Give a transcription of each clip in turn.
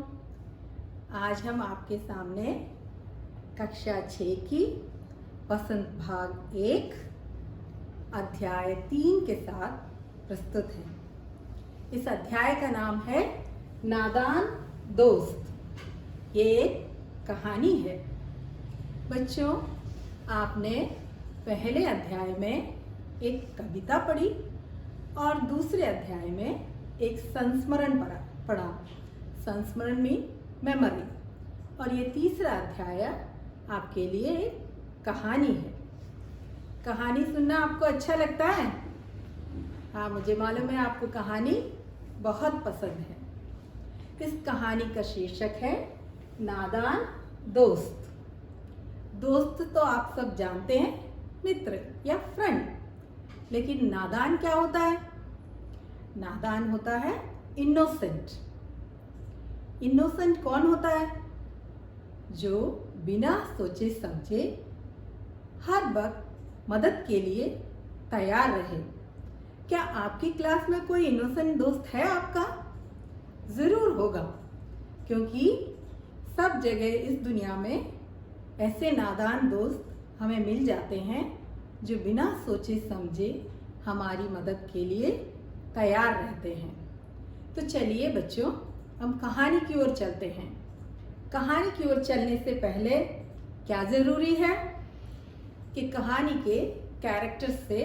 आज हम आपके सामने कक्षा 6 की वसंत भाग 1 अध्याय 3 के साथ प्रस्तुत हैं। इस अध्याय का नाम है नादान दोस्त। ये एक कहानी है। बच्चों, आपने पहले अध्याय में एक कविता पढ़ी और दूसरे अध्याय में एक संस्मरण पढ़ा। संस्मरण मीन मेमोरी। और ये तीसरा अध्याय आपके लिए एक कहानी है। कहानी सुनना आपको अच्छा लगता है? हाँ, मुझे मालूम है आपको कहानी बहुत पसंद है। इस कहानी का शीर्षक है नादान दोस्त। दोस्त तो आप सब जानते हैं, मित्र या फ्रेंड। लेकिन नादान क्या होता है? नादान होता है इनोसेंट। इनोसेंट कौन होता है? जो बिना सोचे समझे हर वक्त मदद के लिए तैयार रहे। क्या आपकी क्लास में कोई इनोसेंट दोस्त है आपका? ज़रूर होगा, क्योंकि सब जगह इस दुनिया में ऐसे नादान दोस्त हमें मिल जाते हैं जो बिना सोचे समझे हमारी मदद के लिए तैयार रहते हैं। तो चलिए बच्चों, हम कहानी की ओर चलते हैं। कहानी की ओर चलने से पहले क्या ज़रूरी है कि कहानी के कैरेक्टर्स से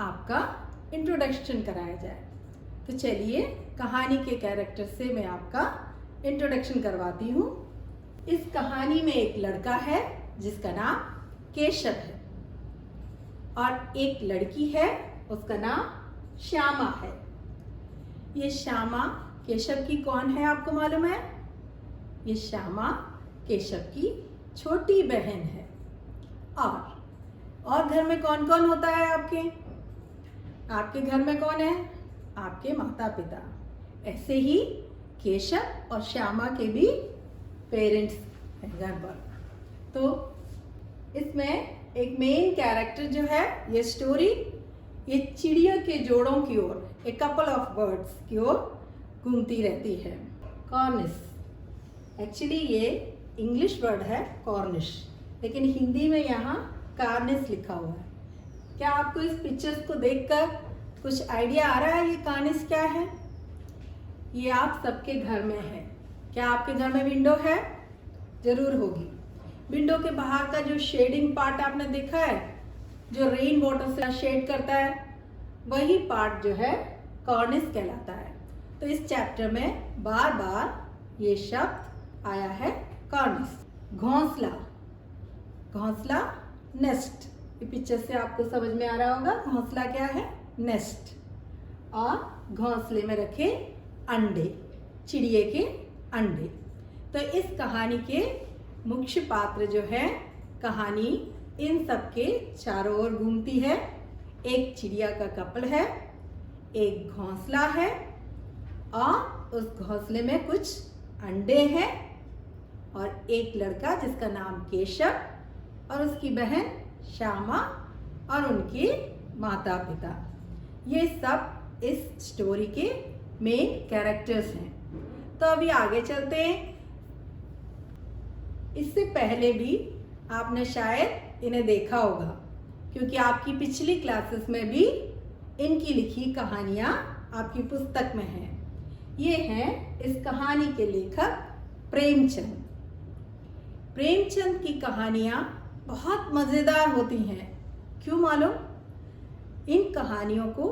आपका इंट्रोडक्शन कराया जाए। तो चलिए कहानी के कैरेक्टर से मैं आपका इंट्रोडक्शन करवाती हूँ। इस कहानी में एक लड़का है जिसका नाम केशव है और एक लड़की है, उसका नाम श्यामा है। ये श्यामा केशव की कौन है आपको मालूम है? ये श्यामा केशव की छोटी बहन है। और घर में कौन कौन होता है आपके? आपके घर में कौन है? आपके माता पिता। ऐसे ही केशव और श्यामा के भी पेरेंट्स हैं घर पर। तो इसमें एक मेन कैरेक्टर जो है, ये स्टोरी ये चिड़िया के जोड़ों की ओर, ए कपल ऑफ बर्ड्स की ओर घूमती रहती है। कॉर्निश, एक्चुअली ये इंग्लिश वर्ड है कॉर्निश, लेकिन हिंदी में यहाँ कार्निश लिखा हुआ है। क्या आपको इस पिक्चर्स को देखकर कुछ आइडिया आ रहा है ये कार्निश क्या है? ये आप सबके घर में है। क्या आपके घर में विंडो है? जरूर होगी। विंडो के बाहर का जो शेडिंग पार्ट आपने देखा है, जो रेन वाटर से शेड करता है, वही पार्ट जो है कॉर्निश कहलाता है। तो इस चैप्टर में बार बार ये शब्द आया है कॉर्निश। घोंसला, घोंसला नेस्ट। ये पिक्चर से आपको समझ में आ रहा होगा घोंसला क्या है? नेस्ट। और घोंसले में रखे अंडे, चिड़िए के अंडे। तो इस कहानी के मुख्य पात्र जो है, कहानी इन सब के चारों ओर घूमती है। एक चिड़िया का कपल है, एक घोंसला है और उस घोंसले में कुछ अंडे हैं, और एक लड़का जिसका नाम केशव और उसकी बहन श्यामा और उनके माता पिता। ये सब इस स्टोरी के मेन कैरेक्टर्स हैं। तो अभी आगे चलते हैं। इससे पहले भी आपने शायद इन्हें देखा होगा, क्योंकि आपकी पिछली क्लासेस में भी इनकी लिखी कहानियाँ आपकी पुस्तक में हैं। ये हैं इस कहानी के लेखक प्रेमचंद। प्रेमचंद की कहानियाँ बहुत मज़ेदार होती हैं। क्यों मालूम? इन कहानियों को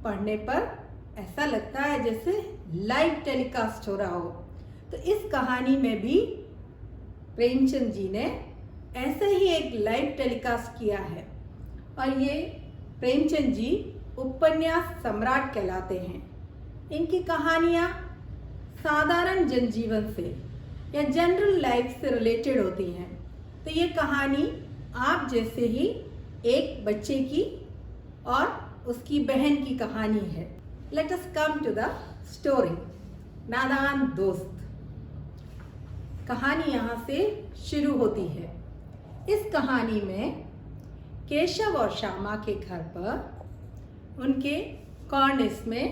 पढ़ने पर ऐसा लगता है जैसे लाइव टेलीकास्ट हो रहा हो। तो इस कहानी में भी प्रेमचंद जी ने ऐसे ही एक लाइव टेलीकास्ट किया है। और ये प्रेमचंद जी उपन्यास सम्राट कहलाते हैं। इनकी कहानियाँ साधारण जनजीवन से या जनरल लाइफ से रिलेटेड होती हैं। तो ये कहानी आप जैसे ही एक बच्चे की और उसकी बहन की कहानी है। Let us come to the story. नादान दोस्त। कहानी यहाँ से शुरू होती है। इस कहानी में केशव और श्यामा के घर पर उनके कॉर्निश में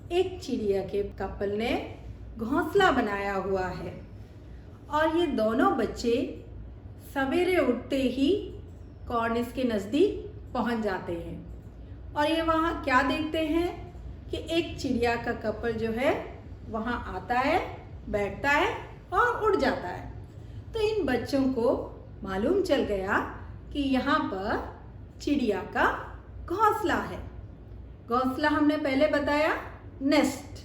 एक चिड़िया के कपल ने घोंसला बनाया हुआ है और ये दोनों बच्चे सवेरे उठते ही कॉर्निस के नज़दीक पहुंच जाते हैं और ये वहाँ क्या देखते हैं कि एक चिड़िया का कपल जो है वहाँ आता है, बैठता है और उड़ जाता है। तो इन बच्चों को मालूम चल गया कि यहाँ पर चिड़िया का घोंसला है। घोंसला हमने पहले बताया नेस्ट।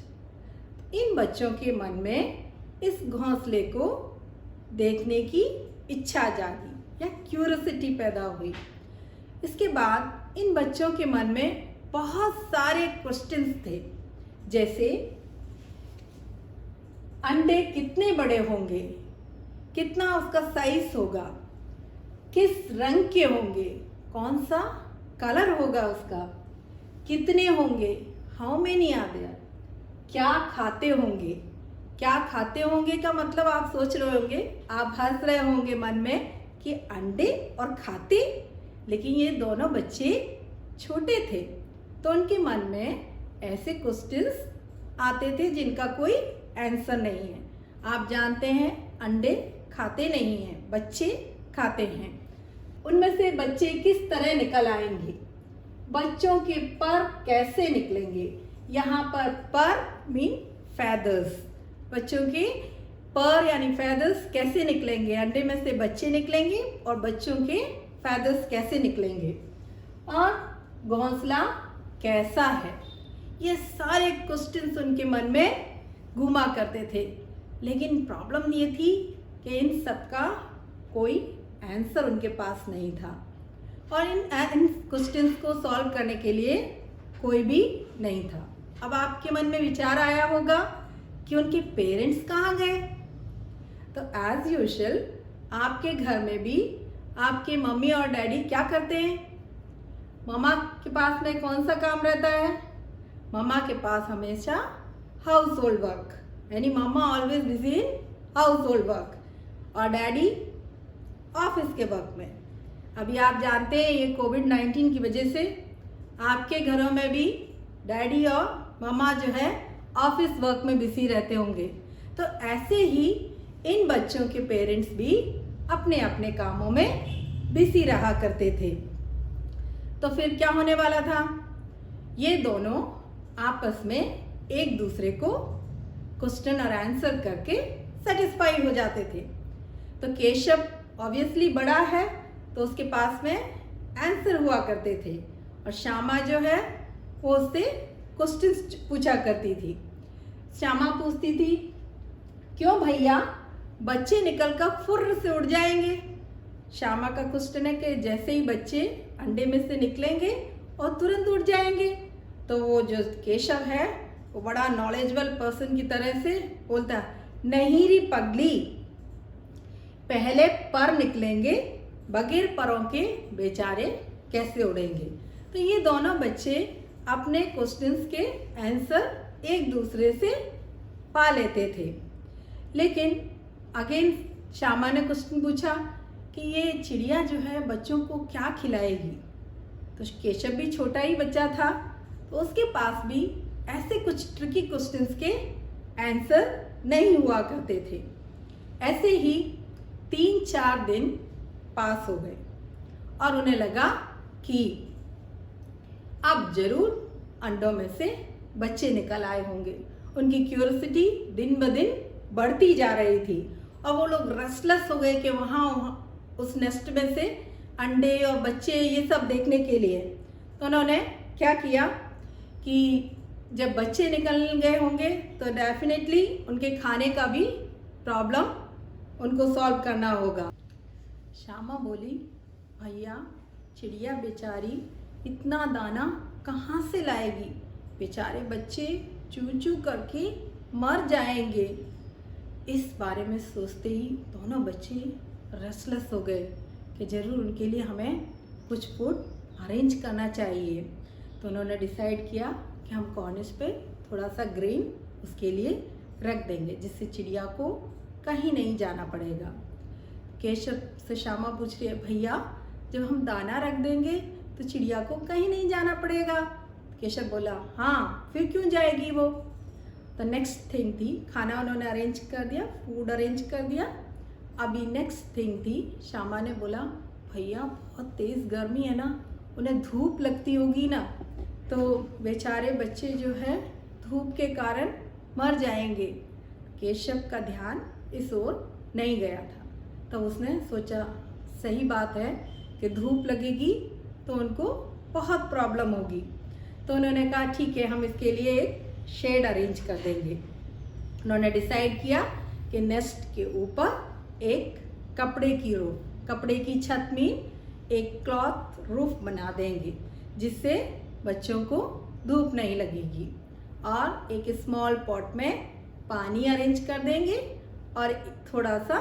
इन बच्चों के मन में इस घोंसले को देखने की इच्छा जागी या क्यूरियोसिटी पैदा हुई। इसके बाद इन बच्चों के मन में बहुत सारे क्वेश्चंस थे, जैसे अंडे कितने बड़े होंगे, कितना उसका साइज होगा, किस रंग के होंगे, कौन सा कलर होगा उसका, कितने होंगे, हाउ मेनी आर देयर, क्या खाते होंगे। क्या खाते होंगे का मतलब आप सोच रहे होंगे, आप हंस रहे होंगे मन में कि अंडे और खाते, लेकिन ये दोनों बच्चे छोटे थे तो उनके मन में ऐसे क्वेश्चंस आते थे जिनका कोई आंसर नहीं है। आप जानते हैं अंडे खाते नहीं हैं, बच्चे खाते हैं। उनमें से बच्चे किस तरह निकल आएंगे, बच्चों के पर कैसे निकलेंगे। यहाँ पर मीन फेदर्स, बच्चों के पर यानी फेदर्स कैसे निकलेंगे, अंडे में से बच्चे निकलेंगे और बच्चों के फेदर्स कैसे निकलेंगे, और घोंसला कैसा है। ये सारे क्वेश्चंस उनके मन में घुमा करते थे, लेकिन प्रॉब्लम ये थी कि इन सब का कोई आंसर उनके पास नहीं था और इन क्वेश्चंस को सॉल्व करने के लिए कोई भी नहीं था। अब आपके मन में विचार आया होगा कि उनके पेरेंट्स कहाँ गए। तो एज यूजुअल आपके घर में भी आपके मम्मी और डैडी क्या करते हैं। मम्मा के पास में कौन सा काम रहता है, मम्मा के पास हमेशा हाउस होल्ड वर्क, यानी mamma always busy in household work और डैडी ऑफिस के वर्क में। अभी आप जानते हैं ये कोविड-19 की वजह से आपके घरों में भी डैडी और मम्मा जो है ऑफिस वर्क में बिजी रहते होंगे। तो ऐसे ही इन बच्चों के पेरेंट्स भी अपने अपने कामों में बिजी रहा करते थे। तो फिर क्या होने वाला था, ये दोनों आपस में एक दूसरे को क्वेश्चन और आंसर करके सेटिस्फाई हो जाते थे। तो केशव ऑब्वियसली बड़ा है तो उसके पास में आंसर हुआ करते थे और श्यामा जो है वो उससे क्वेश्चंस पूछा करती थी। श्यामा पूछती थी, क्यों भैया बच्चे निकलकर फुर्र से उड़ जाएंगे। श्यामा का क्वेश्चन है कि जैसे ही बच्चे अंडे में से निकलेंगे और तुरंत उड़ जाएंगे। तो वो जो केशव है वो बड़ा नॉलेजेबल पर्सन की तरह से बोलता, नहीं री पगली, पहले पर निकलेंगे, बगैर परों के बेचारे कैसे उड़ेंगे। तो ये दोनों बच्चे अपने क्वेश्चंस के आंसर एक दूसरे से पा लेते थे। लेकिन अगेन श्यामा ने क्वेश्चन पूछा कि ये चिड़िया जो है बच्चों को क्या खिलाएगी। तो केशव भी छोटा ही बच्चा था तो उसके पास भी ऐसे कुछ ट्रिकी क्वेश्चंस के आंसर नहीं हुआ करते थे। ऐसे ही 3-4 दिन पास हो गए और उन्हें लगा कि अब जरूर अंडों में से बच्चे निकल आए होंगे। उनकी क्यूरियोसिटी दिन ब दिन बढ़ती जा रही थी और वो लोग रेस्टलेस हो गए कि वहाँ उस नेस्ट में से अंडे और बच्चे ये सब देखने के लिए। तो उन्होंने क्या किया कि जब बच्चे निकल गए होंगे तो डेफिनेटली उनके खाने का भी प्रॉब्लम उनको सॉल्व करना होगा। श्यामा बोली, भैया चिड़िया बेचारी इतना दाना कहाँ से लाएगी, बेचारे बच्चे चू चू करके मर जाएंगे। इस बारे में सोचते ही दोनों बच्चे रेस्टलेस हो गए कि ज़रूर उनके लिए हमें कुछ फूड अरेंज करना चाहिए। तो उन्होंने डिसाइड किया कि हम कॉर्निस पे थोड़ा सा ग्रेन उसके लिए रख देंगे जिससे चिड़िया को कहीं नहीं जाना पड़ेगा। केशव से श्यामा पूछ रही है, भैया जब हम दाना रख देंगे तो चिड़िया को कहीं नहीं जाना पड़ेगा। केशव बोला, हाँ फिर क्यों जाएगी वो। तो नेक्स्ट थिंग थी, खाना उन्होंने अरेंज कर दिया, फूड अरेंज कर दिया। अभी नेक्स्ट थिंग थी, श्यामा ने बोला भैया बहुत तेज़ गर्मी है ना, उन्हें धूप लगती होगी ना, तो बेचारे बच्चे जो है धूप के कारण मर जाएंगे। केशव का ध्यान इस ओर नहीं गया था, तो उसने सोचा सही बात है कि धूप लगेगी तो उनको बहुत प्रॉब्लम होगी। तो उन्होंने कहा ठीक है, हम इसके लिए एक शेड अरेंज कर देंगे। उन्होंने डिसाइड किया कि नेस्ट के ऊपर एक कपड़े की रूफ, कपड़े की छत में एक क्लॉथ रूफ बना देंगे जिससे बच्चों को धूप नहीं लगेगी, और एक स्मॉल पॉट में पानी अरेंज कर देंगे और थोड़ा सा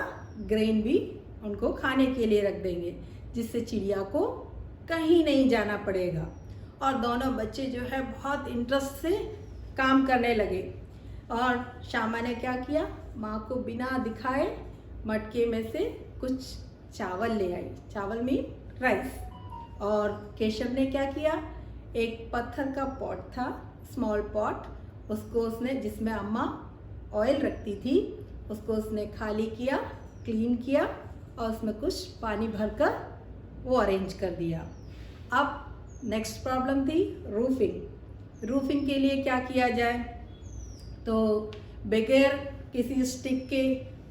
ग्रेन भी उनको खाने के लिए रख देंगे जिससे चिड़िया को कहीं नहीं जाना पड़ेगा। और दोनों बच्चे जो है बहुत इंटरेस्ट से काम करने लगे। और श्यामा ने क्या किया, माँ को बिना दिखाए मटके में से कुछ चावल ले आई, चावल में राइस। और केशव ने क्या किया, एक पत्थर का पॉट था, स्मॉल पॉट, उसको उसने, जिसमें अम्मा ऑयल रखती थी, उसको उसने खाली किया, क्लीन किया और उसमें कुछ पानी भरकर वो अरेंज कर दिया। अब नेक्स्ट प्रॉब्लम थी रूफिंग। रूफिंग के लिए क्या किया जाए, तो बगैर किसी स्टिक के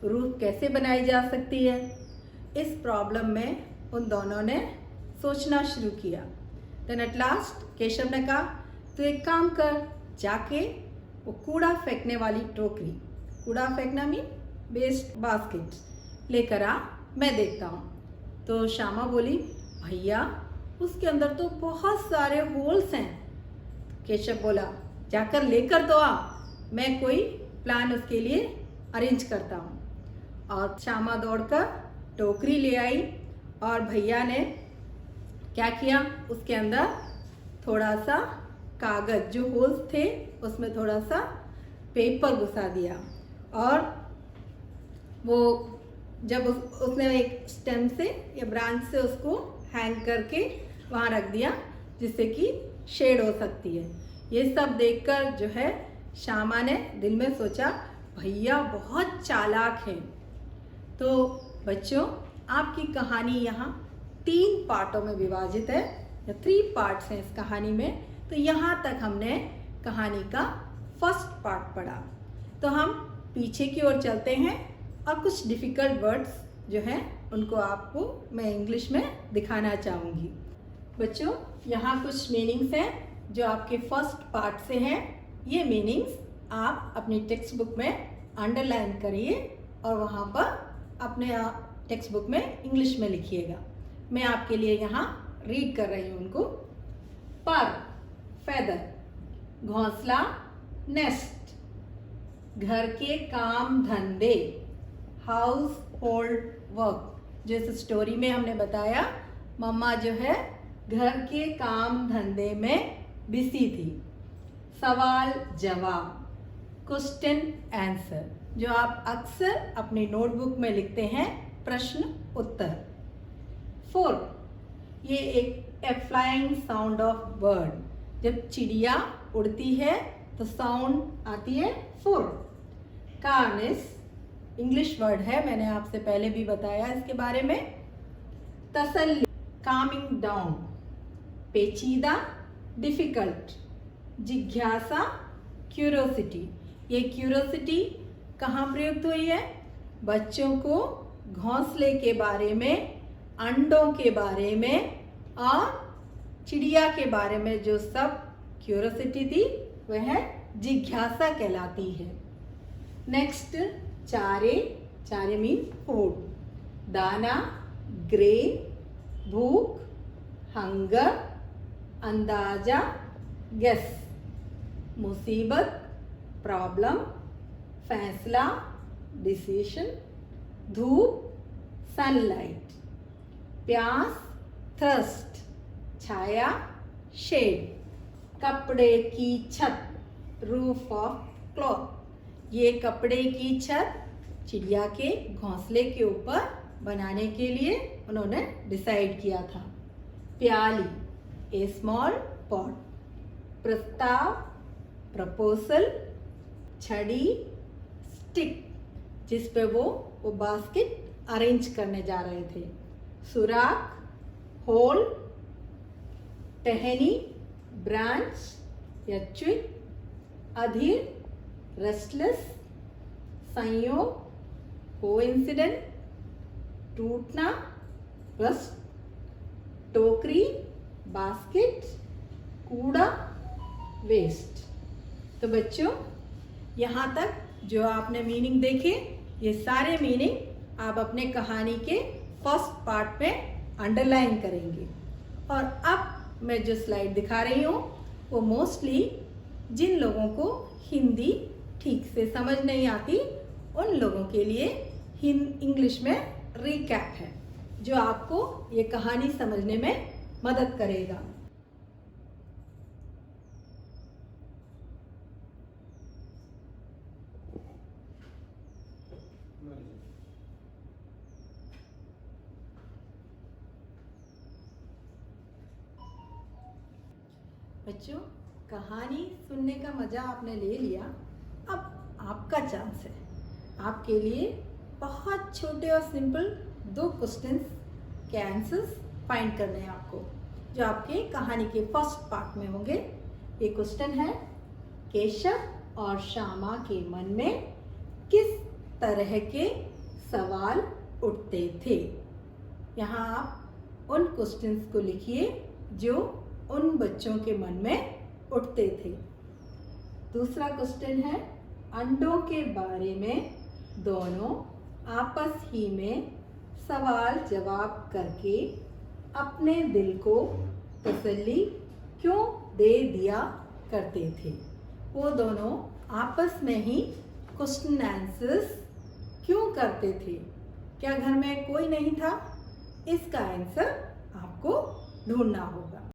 रूफ कैसे बनाई जा सकती है, इस प्रॉब्लम में उन दोनों ने सोचना शुरू किया। देन एट लास्ट केशव ने कहा तो एक काम कर, जाके वो कूड़ा फेंकने वाली टोकरी, कूड़ा फेंकना मीन वेस्ट बास्केट, लेकर आ, मैं देखता हूँ। तो श्यामा बोली भैया उसके अंदर तो बहुत सारे होल्स हैं। केशव बोला जाकर लेकर तो आ, मैं कोई प्लान उसके लिए अरेंज करता हूँ। और श्यामा दौड़कर टोकरी ले आई और भैया ने क्या किया, उसके अंदर थोड़ा सा कागज़, जो होल्स थे उसमें थोड़ा सा पेपर घुसा दिया, और वो जब उसने एक स्टेम से या ब्रांच से उसको हैंग करके वहाँ रख दिया जिससे कि शेड हो सकती है। ये सब देखकर जो है श्यामा ने दिल में सोचा भैया बहुत चालाक हैं। तो बच्चों, आपकी कहानी यहाँ 3 पार्टों में विभाजित है, या 3 पार्ट्स हैं इस कहानी में। तो यहाँ तक हमने कहानी का फर्स्ट पार्ट पढ़ा। तो हम पीछे की ओर चलते हैं और कुछ डिफ़िकल्ट वर्ड्स जो हैं उनको आपको मैं इंग्लिश में दिखाना चाहूँगी। बच्चों, यहाँ कुछ मीनिंग्स हैं जो आपके फर्स्ट पार्ट से हैं। ये मीनिंग्स आप अपनी टेक्स्ट बुक में अंडरलाइन करिए और वहाँ पर अपने टेक्स्ट बुक में इंग्लिश में लिखिएगा। मैं आपके लिए यहाँ रीड कर रही हूँ उनको। पर, फेदर, घोंसला, नेस्ट, घर के काम धंधे, हाउस होल्ड वर्क। जो इस स्टोरी में हमने बताया, मम्मा जो है घर के काम धंधे में बिजी थी। सवाल जवाब, क्वेश्चन आंसर, जो आप अक्सर अपनी नोटबुक में लिखते हैं, प्रश्न उत्तर। 4, ये एक ए फ्लाइंग साउंड ऑफ बर्ड, जब चिड़िया उड़ती है तो साउंड आती है 4। कार्निस, इंग्लिश वर्ड है, मैंने आपसे पहले भी बताया इसके बारे में। तसल्ली, कामिंग डाउन। पेचीदा, डिफिकल्ट। जिज्ञासा, क्यूरोसिटी। ये क्यूरोसिटी कहाँ प्रयुक्त हुई है, बच्चों को घोंसले के बारे में, अंडों के बारे में और चिड़िया के बारे में जो सब क्यूरोसिटी थी वह जिज्ञासा कहलाती है। नेक्स्ट, चारे, चारे मीन फूड। दाना, ग्रेन, भूख, हंगर, अंदाजा, गेस। मुसीबत, प्रॉब्लम, फैसला, डिसीशन। धूप, सनलाइट। प्यास, थर्स्ट, छाया, शेड। कपड़े की छत, रूफ ऑफ क्लॉथ। ये कपड़े की छत चिड़िया के घोंसले के ऊपर बनाने के लिए उन्होंने डिसाइड किया था। प्याली, ए स्मॉल पॉट। प्रस्ताव, प्रपोजल। छड़ी, स्टिक, जिस पे वो बास्केट अरेंज करने जा रहे थे। सुराख, होल, टहनी, ब्रांच या ट्विग, अधीर, रेस्टलेस, संयोग, कोइंसिडेंट, टूटना, बस्ट, टोकरी, बास्केट, कूड़ा, वेस्ट। तो बच्चों, यहाँ तक जो आपने मीनिंग देखे, ये सारे मीनिंग आप अपने कहानी के फर्स्ट पार्ट में अंडरलाइन करेंगे। और अब मैं जो स्लाइड दिखा रही हूँ वो मोस्टली जिन लोगों को हिंदी ठीक से समझ नहीं आती उन लोगों के लिए इंग्लिश में रिकैप है, जो आपको ये कहानी समझने में मदद करेगा। बच्चों, कहानी सुनने का मजा आपने ले लिया। अब आपका चांस है। आपके लिए बहुत छोटे और सिंपल 2 क्वेश्चंस के आंसर्स फाइंड करने हैं आपको, जो आपके कहानी के फर्स्ट पार्ट में होंगे। ये क्वेश्चन है, केशव और श्यामा के मन में किस तरह के सवाल उठते थे। यहाँ आप उन क्वेश्चंस को लिखिए जो उन बच्चों के मन में उठते थे। दूसरा क्वेश्चन है, अंडों के बारे में दोनों आपस ही में सवाल जवाब करके अपने दिल को तसल्ली क्यों दे दिया करते थे। वो दोनों आपस में ही क्वेश्चन आंसर्स क्यों करते थे। क्या घर में कोई नहीं था? इसका आंसर आपको ढूंढना होगा।